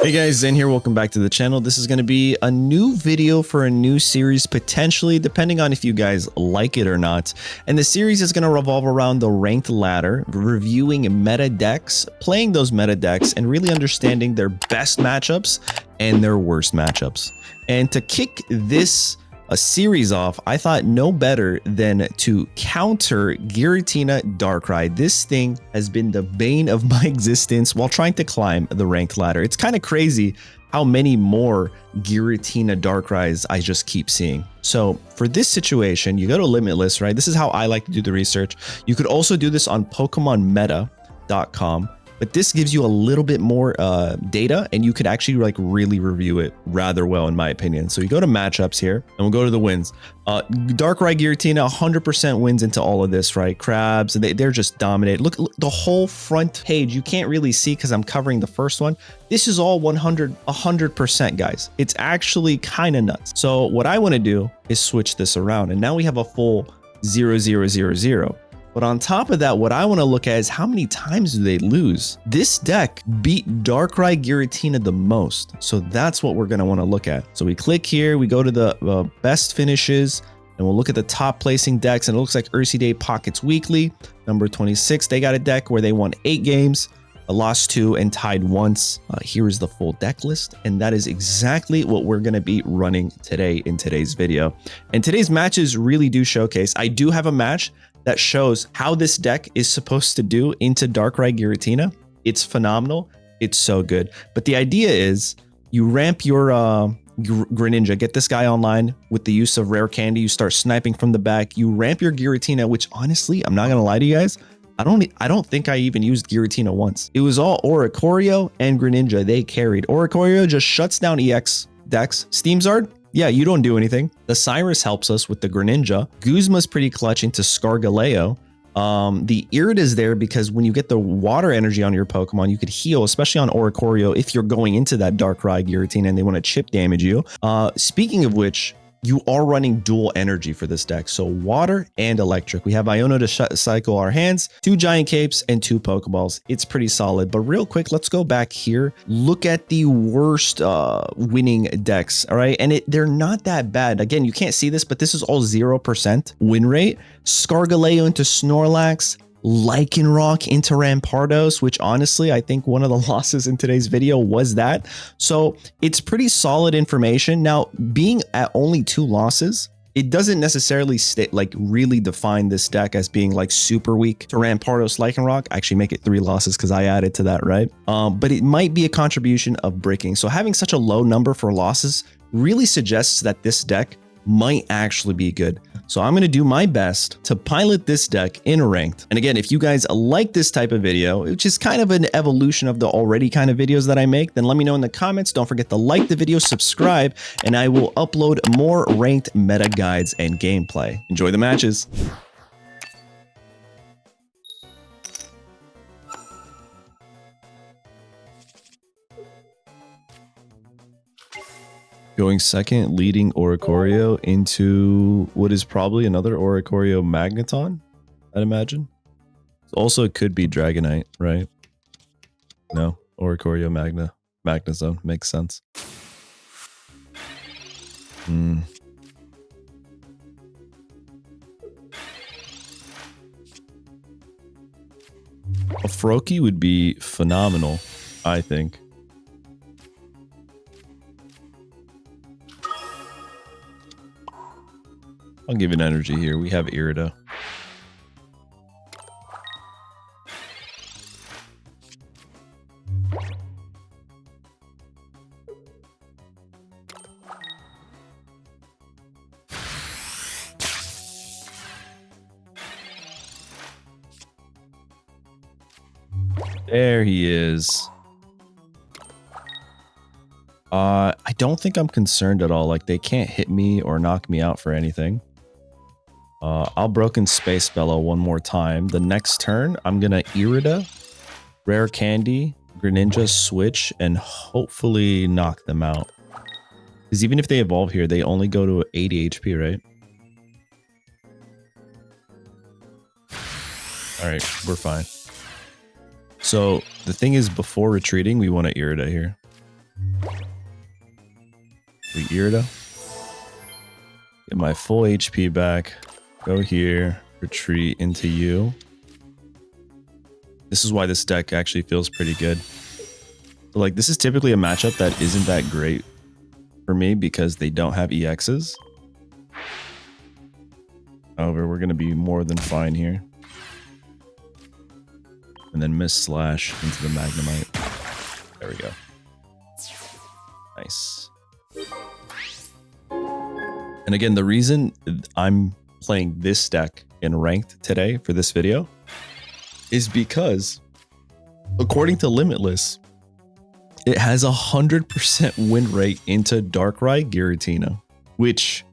Hey guys, Zen here. Welcome back to the channel. This is going to be a new video for a new series, potentially, depending on if you guys like it or not. And the series is going to revolve around the ranked ladder, reviewing meta decks, playing those meta decks, and really understanding their best matchups and their worst matchups. And to kick this series off, I thought no better than to counter Giratina Darkrai. This thing has been the bane of my existence while trying to climb the ranked ladder. It's kind of crazy how many more Giratina Darkrai's I just keep seeing. So for this situation, you go to Limitless, right? This is how I like to do the research. You could also do this on PokemonMeta.com. But this gives you a little bit more data, and you could actually like really review it rather well, in my opinion. So you go to matchups here, and we'll go to the wins. Darkrai Giratina 100% wins into all of this, right? Crabs, they're just dominated. Look, the whole front page, you can't really see because I'm covering the first one. This is all 100%, guys. It's actually kind of nuts. So what I want to do is switch this around, and now we have a full 0-0-0-0. But on top of that, what I want to look at is how many times do they lose? This deck beat Darkrai Giratina the most. So that's what we're going to want to look at. So we click here, we go to the best finishes, and we'll look at the top placing decks. And it looks like TCG Pocket's weekly, number 26. They got a deck where they won 8 games, lost 2, and tied once. Here is the full deck list. And that is exactly what we're going to be running today in today's video. And today's matches really do showcase. I do have a match that shows how this deck is supposed to do into Darkrai Giratina. It's phenomenal. It's so good. But the idea is you ramp your Greninja, get this guy online with the use of rare candy. You start sniping from the back. You ramp your Giratina, which honestly, I'm not gonna lie to you guys, I don't think I even used Giratina once. It was all Oricorio and Greninja. They carried. Oricorio just shuts down EX decks. Steamzard, yeah, you don't do anything. The Cyrus helps us with the Greninja. Guzma's pretty clutch into Scargaleo. The Irida's there because when you get the water energy on your Pokemon, you could heal, especially on Oricorio, if you're going into that Darkrai Giratina and they want to chip damage you. Speaking of which, you are running dual energy for this deck. So water and electric. We have Iono to cycle our hands, 2 giant capes, and 2 Pokeballs. It's pretty solid. But real quick, let's go back here. Look at the worst winning decks. All right. And they're not that bad. Again, you can't see this, but this is all 0% win rate. Scargaleo into Snorlax. Lycanroc into Rampardos, which honestly, I think one of the losses in today's video was that. So it's pretty solid information. Now, being at only 2 losses, it doesn't necessarily really define this deck as being like super weak to Rampardos, Lycanroc. Actually make it 3 losses because I added to that, right? But it might be a contribution of breaking. So having such a low number for losses really suggests that this deck might actually be good. So I'm going to do my best to pilot this deck in ranked. And again, if you guys like this type of video, which is kind of an evolution of the already kind of videos that I make, then let me know in the comments. Don't forget to like the video, subscribe, and I will upload more ranked meta guides and gameplay. Enjoy the matches. Going second, leading Oricorio into what is probably another Oricorio Magneton, I'd imagine. Also, it could be Dragonite, right? No, Oricorio Magnezone makes sense. A Froakie would be phenomenal, I think. I'll give it energy here. We have Irida. There he is. I don't think I'm concerned at all. Like, they can't hit me or knock me out for anything. I'll Broken Space Bellow one more time. The next turn, I'm going to Irida, Rare Candy, Greninja, switch, and hopefully knock them out. Because even if they evolve here, they only go to 80 HP, right? All right, we're fine. So the thing is, before retreating, we want to Irida here. We Irida. Get my full HP back. Go here. Retreat into you. This is why this deck actually feels pretty good. So like this is typically a matchup that isn't that great for me because they don't have EXs. However, we're going to be more than fine here. And then miss slash into the Magnemite. There we go. Nice. And again, the reason I'm playing this deck in ranked today for this video is because according to Limitless, it has 100% win rate into Darkrai Giratina, which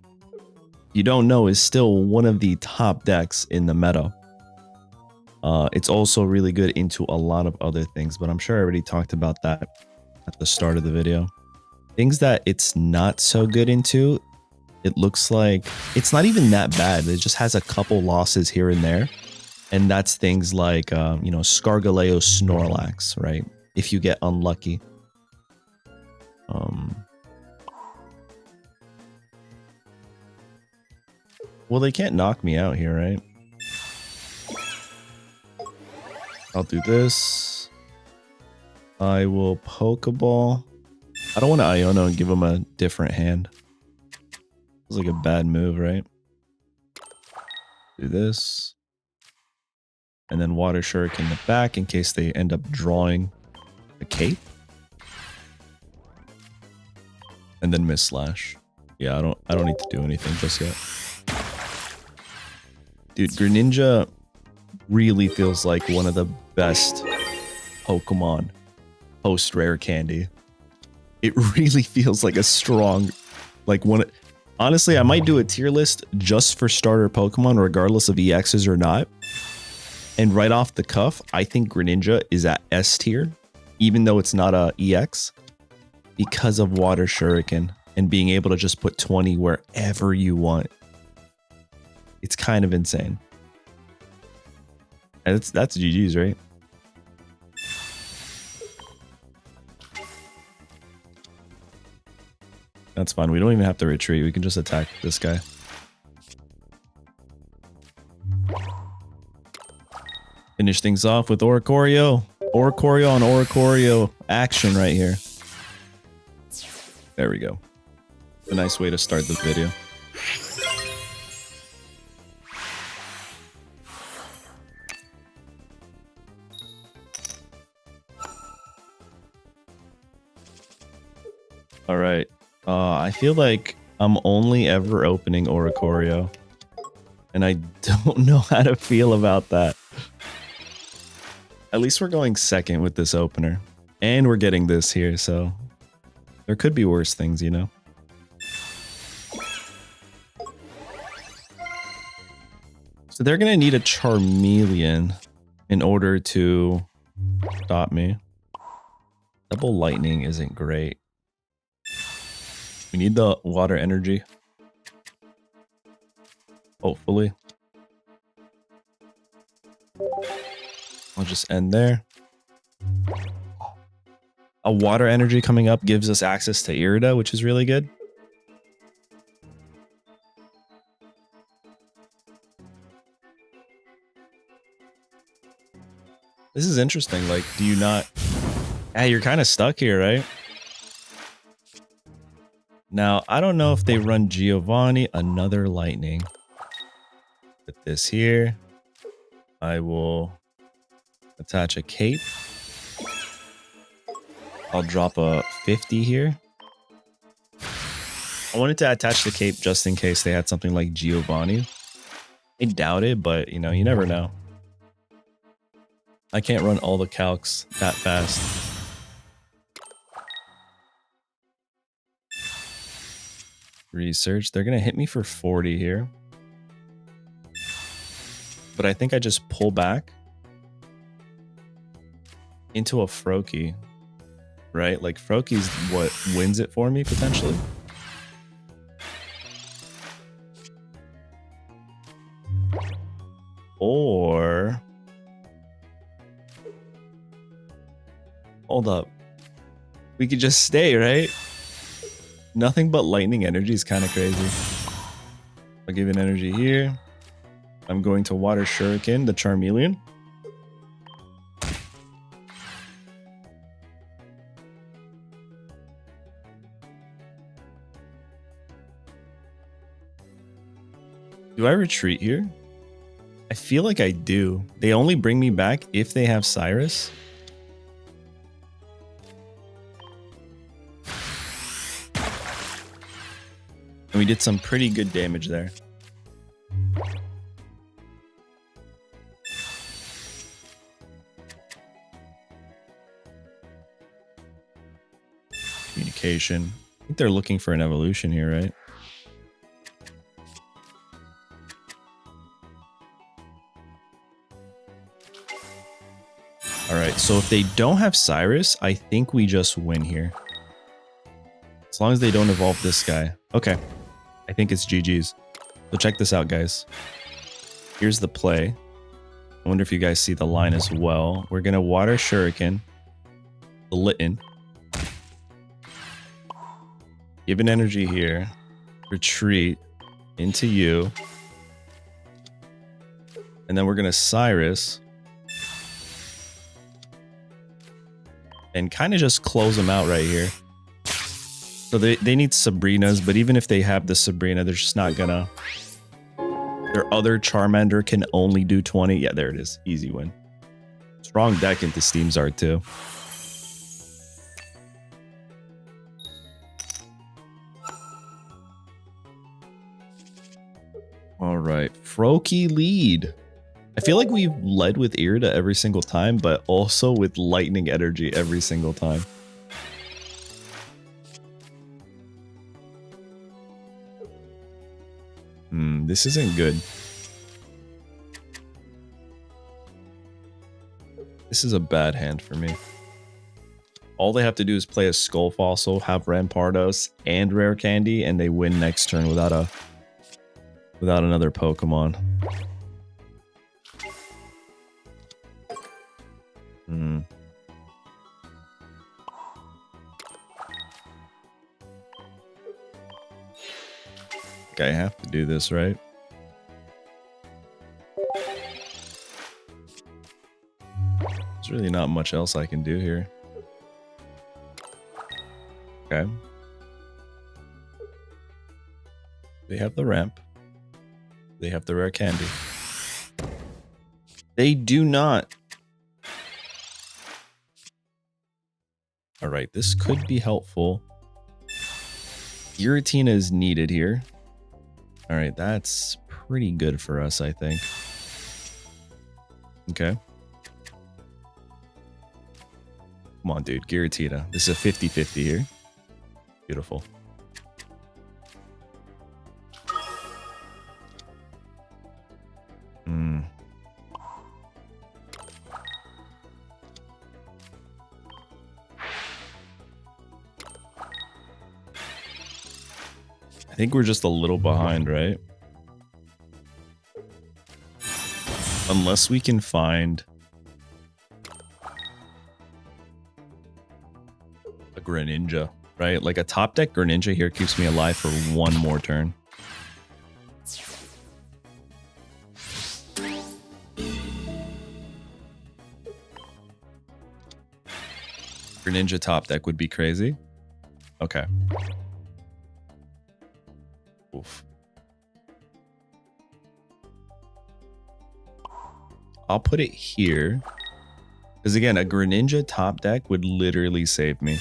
you don't know is still one of the top decks in the meta. It's also really good into a lot of other things, but I'm sure I already talked about that at the start of the video. Things that it's not so good into, it looks like it's not even that bad. It just has a couple losses here and there. And that's things like, you know, Scargaleo Snorlax, right? If you get unlucky. Well, they can't knock me out here, right? I'll do this. I will Pokeball. I don't want to Iono and give him a different hand. It's like a bad move, right? Do this. And then Water Shuriken the back in case they end up drawing a cape. And then miss slash. Yeah, I don't need to do anything just yet. Dude, Greninja really feels like one of the best Pokemon post rare candy. It really feels like a strong, like one. Honestly, I might do a tier list just for starter Pokemon, regardless of EXs or not. And right off the cuff, I think Greninja is at S tier, even though it's not a EX, because of Water Shuriken and being able to just put 20 wherever you want. It's kind of insane. And that's GG's, right? That's fine. We don't even have to retreat. We can just attack this guy. Finish things off with Oricorio. Oricorio on Oricorio action right here. There we go. A nice way to start the video. All right. I feel like I'm only ever opening Oricorio, and I don't know how to feel about that. At least we're going second with this opener, and we're getting this here, so there could be worse things, you know? So they're going to need a Charmeleon in order to stop me. Double Lightning isn't great. We need the water energy. Hopefully. I'll just end there. A water energy coming up gives us access to Irida, which is really good. This is interesting. Like, do you not... Ah, you're kind of stuck here, right? Now, I don't know if they run Giovanni, another lightning. Put this here. I will attach a cape. I'll drop a 50 here. I wanted to attach the cape just in case they had something like Giovanni. I doubt it, but you know, you never know. I can't run all the calcs that fast. Research. They're going to hit me for 40 here. But I think I just pull back into a Froakie. Right? Like Froakie's what wins it for me potentially. Or... Hold up. We could just stay, right? Nothing but lightning energy is kind of crazy. I'll give an energy here. I'm going to water Shuriken, the Charmeleon. Do I retreat here? I feel like I do. They only bring me back if they have Cyrus. And we did some pretty good damage there. Communication. I think they're looking for an evolution here, right? Alright, so if they don't have Cyrus, I think we just win here. As long as they don't evolve this guy. Okay. I think it's GG's. So check this out, guys. Here's the play. I wonder if you guys see the line as well. We're going to water Shuriken. The Litten. Give an energy here. Retreat into you. And then we're going to Cyrus. And kind of just close them out right here. So they need Sabrinas, but even if they have the Sabrina, they're just not gonna. Their other Charmander can only do 20. Yeah, there it is. Easy win. Strong deck into Steam's Art too. All right, Froakie lead. I feel like we've led with Irida every single time, but also with lightning energy every single time. This isn't good. This is a bad hand for me. All they have to do is play a Skull Fossil, have Rampardos and Rare Candy, and they win next turn without another Pokemon. I have to do this, right? There's really not much else I can do here. Okay. They have the ramp. They have the Rare Candy. They do not. All right, this could be helpful. Giratina is needed here. All right, that's pretty good for us, I think. Okay. Come on, dude. Giratina. This is a 50-50 here. Beautiful. I think we're just a little behind, right? Unless we can find a Greninja, right? Like a top deck Greninja here keeps me alive for one more turn. Greninja top deck would be crazy. Okay. Oof. I'll put it here. Because again, a Greninja top deck would literally save me.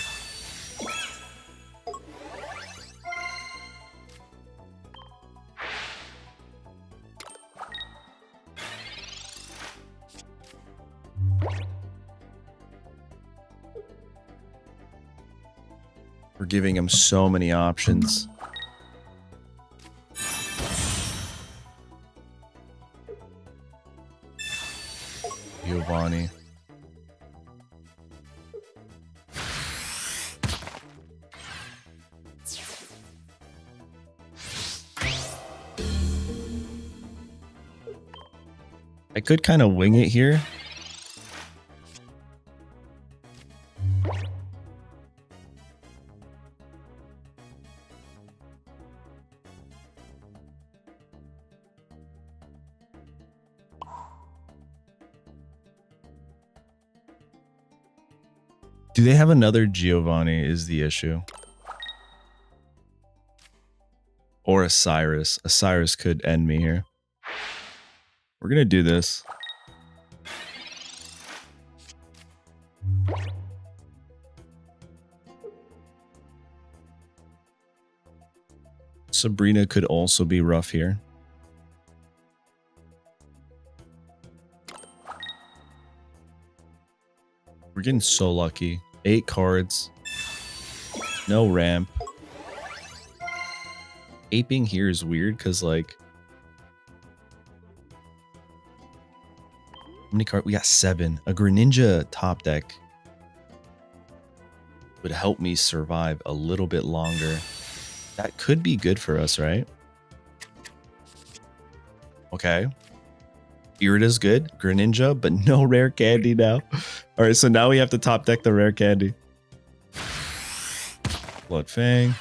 We're giving him so many options. Giovanni. I could kind of wing it here. Do they have another Giovanni is the issue. Or a Cyrus. A Cyrus could end me here. We're going to do this. Sabrina could also be rough here. We're getting so lucky. 8 cards. No ramp. Aping here is weird because, like, how many cards? We got 7. A Greninja top deck would help me survive a little bit longer. That could be good for us, right? Okay. Irida's good. Greninja, but no rare candy now. All right, so now we have to top deck the rare candy. Blood Fang.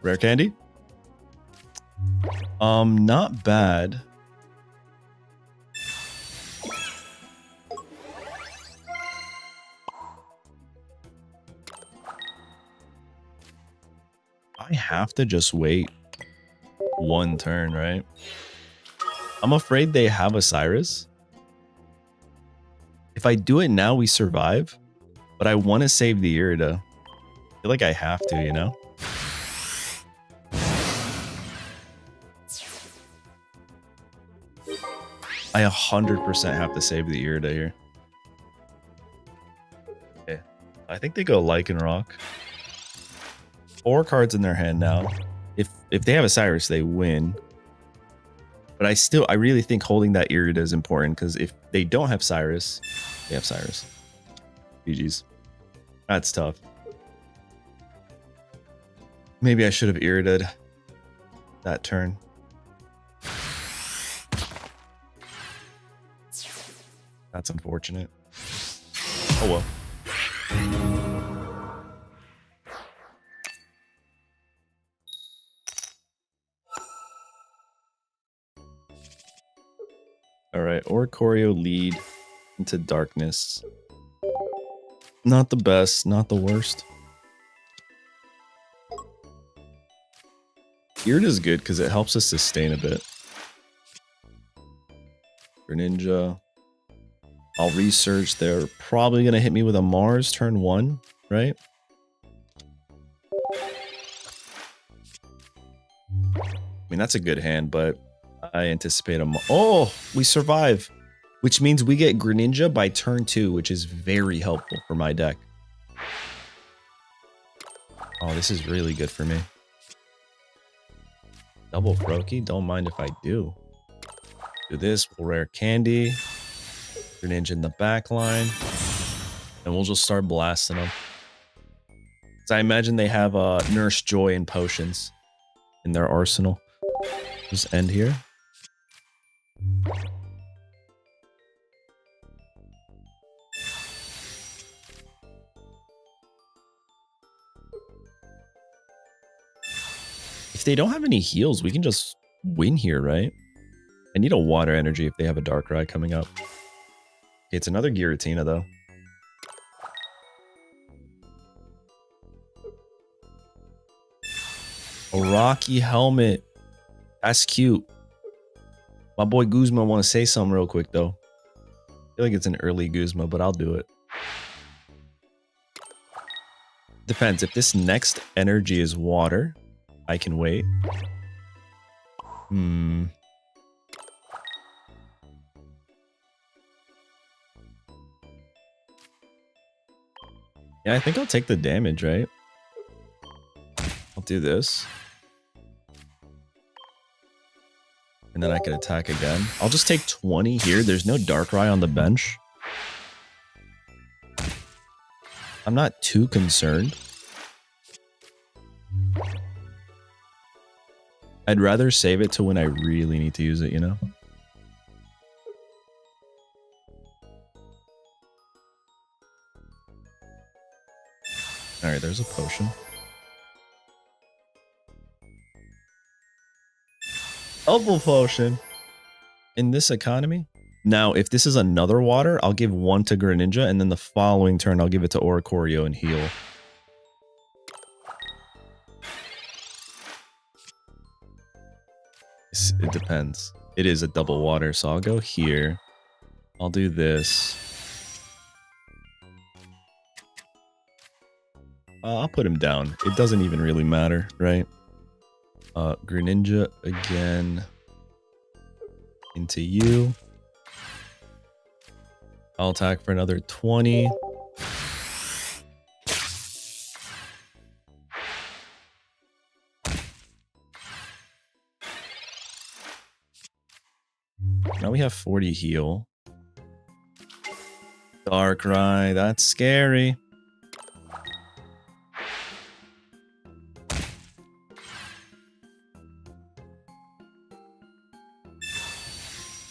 Rare candy. Not bad. I have to just wait 1 turn, right? I'm afraid they have a Cyrus. If I do it now, we survive. But I want to save the Irida. I feel like I have to, you know? I 100% have to save the Irida here. Okay. I think they go Lycanroc. 4 cards in their hand now. If they have a Cyrus, they win. But I really think holding that Irida is important because if they don't have Cyrus, they have Cyrus. GG's. That's tough. Maybe I should have Irida'd that turn. That's unfortunate. Oh well. All right, Oricorio lead into darkness. Not the best, not the worst. Irida's good because it helps us sustain a bit. Greninja. I'll research. They're probably going to hit me with a Mars turn 1, right? I mean, that's a good hand, but I anticipate a... Oh, we survive. Which means we get Greninja by turn 2, which is very helpful for my deck. Oh, this is really good for me. Double Froakie? Don't mind if I do. Do this, we'll rare candy. Greninja in the back line. And we'll just start blasting them. So I imagine they have Nurse Joy and potions in their arsenal. Just end here. If they don't have any heals, we can just win here, right? I need a water energy if they have a Darkrai coming up. Okay, it's another Giratina, though. A Rocky helmet. That's cute. My boy Guzma want to say something real quick, though. I feel like it's an early Guzma, but I'll do it. Depends. If this next energy is water, I can wait. Yeah, I think I'll take the damage, right? I'll do this. And then I can attack again. I'll just take 20 here. There's no Darkrai on the bench. I'm not too concerned. I'd rather save it to when I really need to use it, you know? Alright, there's a potion. Double potion. In this economy? Now, if this is another water, I'll give one to Greninja, and then the following turn, I'll give it to Oricorio and heal. It depends. It is a double water, so I'll go here. I'll do this. I'll put him down. It doesn't even really matter, right? Greninja again. Into you. I'll attack for another 20. Now we have 40 heal. Darkrai, that's scary.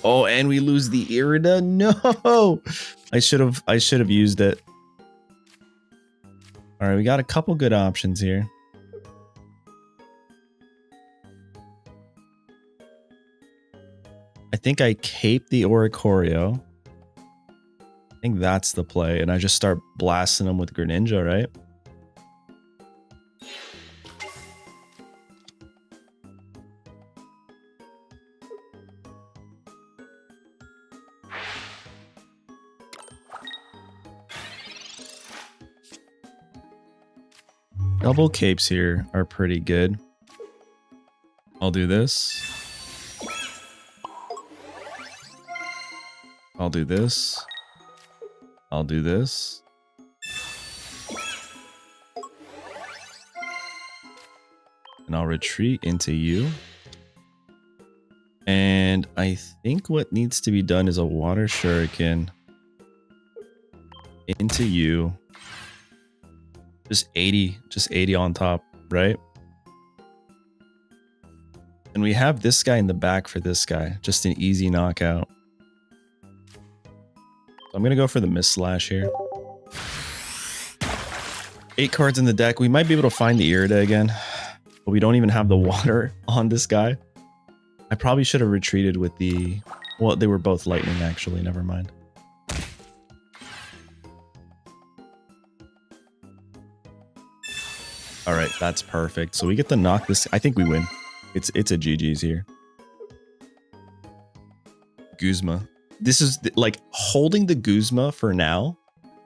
Oh, and we lose the Irida. No, I should have used it. All right, we got a couple good options here. I think I cape the Oricorio. I think that's the play, and I just start blasting them with Greninja, right? Double capes here are pretty good. I'll do this. I'll do this. I'll do this. And I'll retreat into you. And I think what needs to be done is a water shuriken into you. Just 80 on top, right? And we have this guy in the back for this guy. Just an easy knockout. So I'm going to go for the Mist Slash here. 8 cards in the deck. We might be able to find the Irida again. But we don't even have the water on this guy. I probably should have retreated with the... Well, they were both lightning, actually. Never mind. All right, that's perfect. So we get to knock this. I think we win. It's a GG's here. Guzma. This is like holding the Guzma for now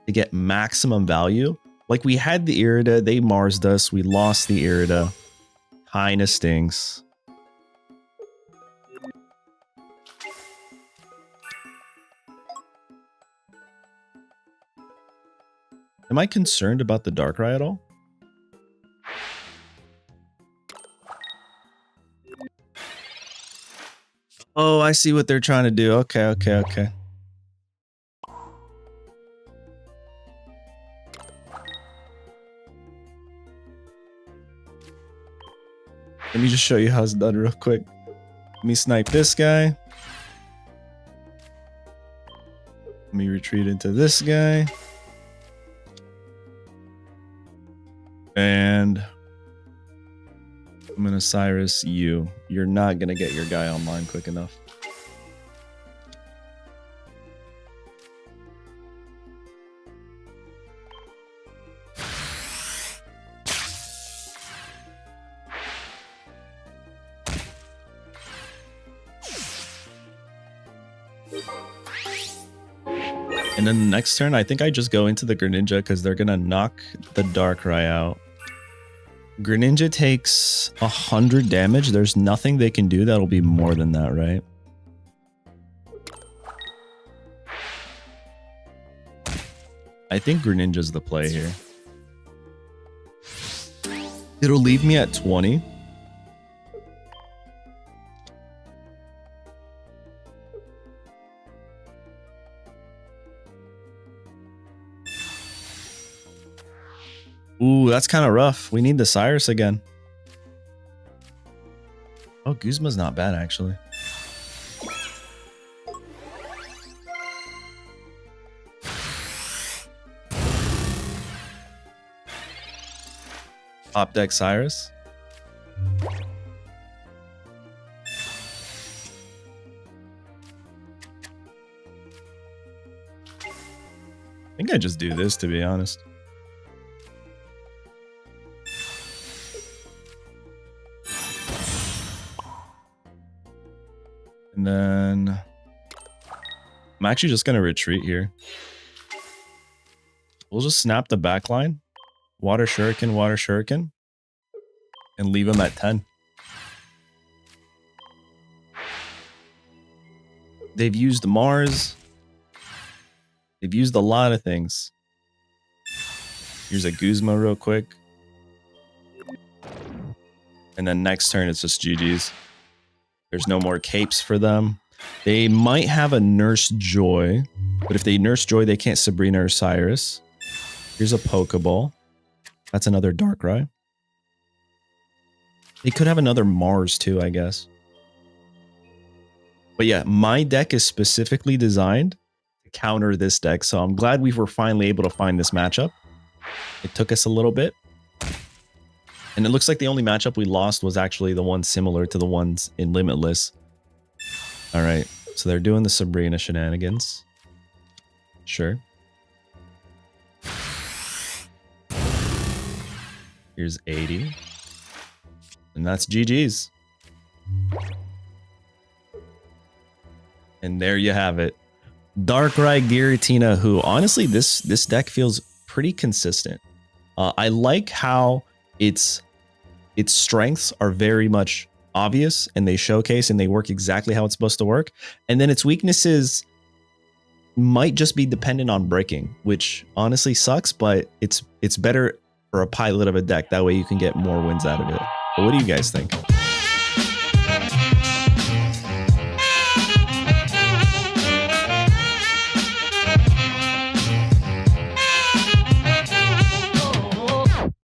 to get maximum value. Like we had the Irida, they Mars'd us. We lost the Irida. Kinda stings. Am I concerned about the Darkrai at all? Oh, I see what they're trying to do. Okay. Let me just show you how it's done real quick. Let me snipe this guy. Let me retreat into this guy. And I'm gonna Cyrus you. You're not gonna get your guy online quick enough. And then the next turn, I think I just go into the Greninja because they're gonna knock the Darkrai out. Greninja takes 100 damage. There's nothing they can do that'll be more than that, right? I think Greninja's the play here. It'll leave me at 20. Ooh, that's kind of rough. We need the Cyrus again. Oh, Guzma's not bad, actually. Top deck Cyrus. think I just do this, to be honest. And then I'm actually just going to retreat here. We'll just snap the back line. Water Shuriken, and leave him at 10. They've used Mars. They've used a lot of things. Here's a Guzma real quick. And then next turn, it's just GG's. There's no more capes for them. They might have a Nurse Joy, but if they Nurse Joy, they can't Sabrina or Cyrus. Here's a Pokeball. That's another Darkrai. They could have another Mars too, I guess. But yeah, my deck is specifically designed to counter this deck. So I'm glad we were finally able to find this matchup. It took us a little bit. And it looks like the only matchup we lost was actually the one similar to the ones in Limitless. All right, so they're doing the Sabrina shenanigans. Sure. Here's 80. And that's GG's. And there you have it. Darkrai Giratina, who honestly, this deck feels pretty consistent. I like how its strengths are very much obvious and they showcase and they work exactly how it's supposed to work. And then its weaknesses might just be dependent on breaking, which honestly sucks, but it's better for a pilot of a deck. That way you can get more wins out of it. But what do you guys think?